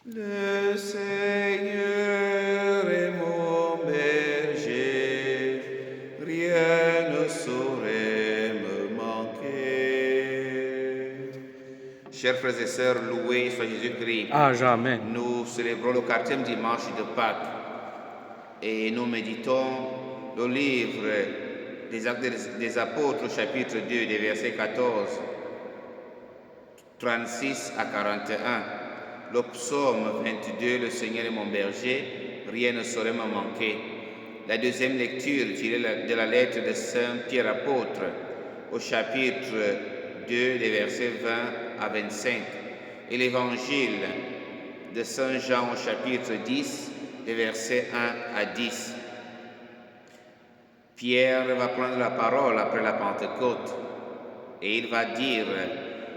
Le Seigneur est mon berger, rien ne saurait me manquer. Chers frères et sœurs, loué soit Jésus-Christ. Amen. Nous célébrons le 4e dimanche de Pâques et nous méditons le livre des Actes des Apôtres, chapitre 2, des versets 14, 36 à 41. Le psaume 22, le Seigneur est mon berger, rien ne saurait me manquer. La deuxième lecture tirée de la lettre de Saint Pierre apôtre au chapitre 2, des versets 20 à 25. Et l'évangile de Saint Jean au chapitre 10, des versets 1 à 10. Pierre va prendre la parole après la Pentecôte et il va dire: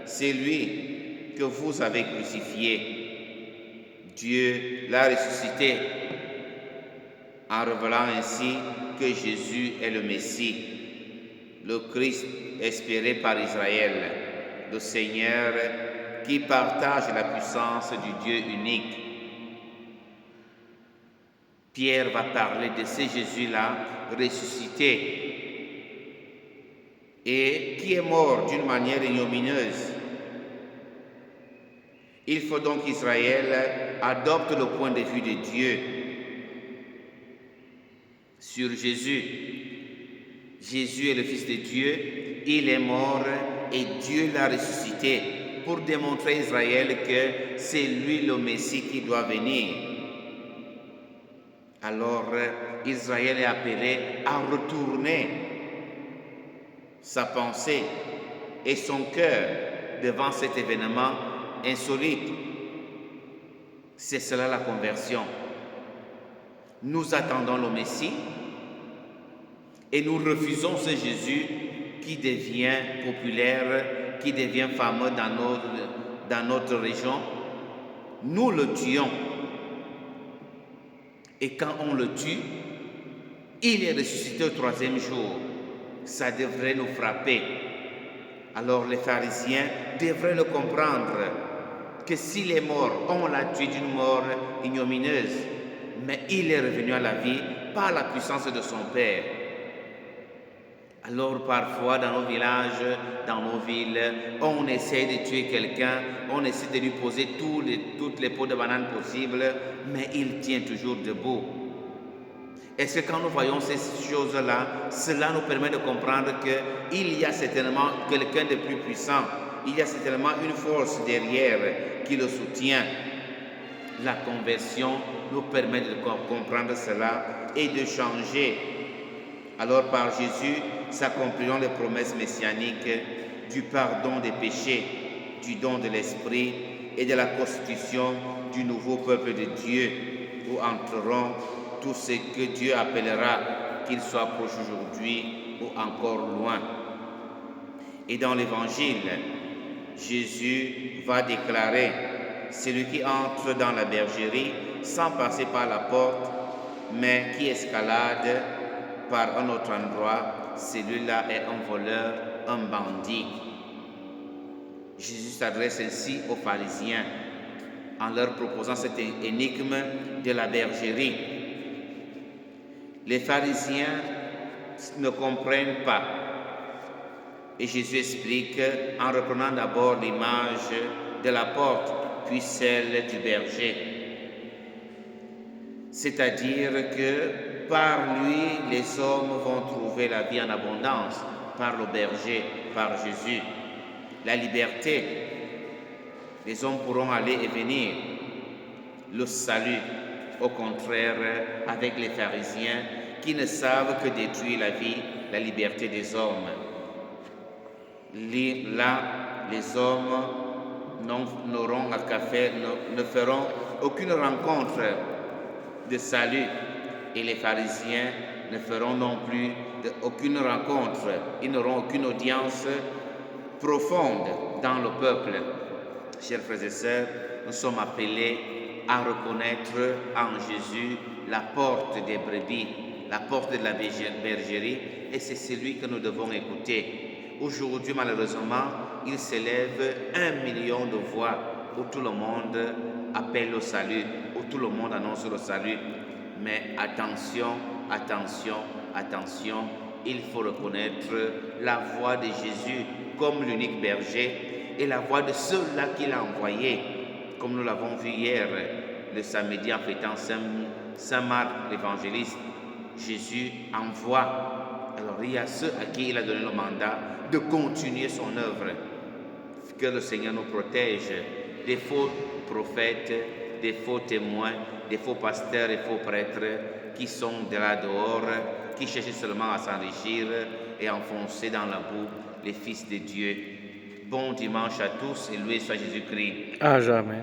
c'est lui que vous avez crucifié. Dieu l'a ressuscité en révélant ainsi que Jésus est le Messie, le Christ espéré par Israël, le Seigneur qui partage la puissance du Dieu unique. Pierre va parler de ce Jésus-là ressuscité et qui est mort d'une manière ignominieuse. Il faut donc qu'Israël adopte le point de vue de Dieu sur Jésus. Jésus est le Fils de Dieu, il est mort et Dieu l'a ressuscité pour démontrer à Israël que c'est lui le Messie qui doit venir. Alors Israël est appelé à retourner sa pensée et son cœur devant cet événement insolite. C'est cela la conversion. Nous attendons le Messie et nous refusons ce Jésus qui devient populaire, qui devient fameux dans notre région. Nous le tuons. Et quand on le tue, il est ressuscité au 3e jour. Ça devrait nous frapper. Alors les pharisiens devraient le comprendre, que s'il est mort, on l'a tué d'une mort ignominieuse, mais il est revenu à la vie par la puissance de son Père. Alors parfois dans nos villages, dans nos villes, on essaie de tuer quelqu'un, on essaie de lui poser toutes les peaux de banane possibles, mais il tient toujours debout. Est-ce que quand nous voyons ces choses-là, cela nous permet de comprendre qu'il y a certainement quelqu'un de plus puissant, il y a certainement une force derrière qui le soutient. La conversion nous permet de comprendre cela et de changer. Alors par Jésus s'accompliront les promesses messianiques du pardon des péchés, du don de l'Esprit et de la constitution du nouveau peuple de Dieu, où entreront tout ce que Dieu appellera, qu'il soit proche aujourd'hui ou encore loin. Et dans l'Évangile, Jésus va déclarer: celui qui entre dans la bergerie sans passer par la porte, mais qui escalade par un autre endroit, celui-là est un voleur, un bandit. Jésus s'adresse ainsi aux pharisiens en leur proposant cette énigme de la bergerie. Les pharisiens ne comprennent pas. Et Jésus explique en reprenant d'abord l'image de la porte, puis celle du berger. C'est-à-dire que par lui, les hommes vont trouver la vie en abondance, par le berger, par Jésus. La liberté, les hommes pourront aller et venir. Le salut, au contraire, avec les pharisiens qui ne savent que détruire la vie, la liberté des hommes. Là, les hommes n'auront qu'à faire, ne feront aucune rencontre de salut et les pharisiens ne feront non plus aucune rencontre, ils n'auront aucune audience profonde dans le peuple. Chers frères et sœurs, nous sommes appelés à reconnaître en Jésus la porte des brebis, la porte de la bergerie, et c'est celui que nous devons écouter. Aujourd'hui, malheureusement, il s'élève 1 million de voix où tout le monde appelle au salut, où tout le monde annonce le salut. Mais attention, attention, attention, il faut reconnaître la voix de Jésus comme l'unique berger et la voix de ceux-là qu'il a envoyés, comme nous l'avons vu hier, le samedi en fêtant Saint Marc l'évangéliste. Jésus envoie. Alors il y a ceux à qui il a donné le mandat de continuer son œuvre. Que le Seigneur nous protège des faux prophètes, des faux témoins, des faux pasteurs et faux prêtres qui sont de là dehors, qui cherchent seulement à s'enrichir et enfoncer dans la boue les fils de Dieu. Bon dimanche à tous et loué soit Jésus-Christ. À jamais.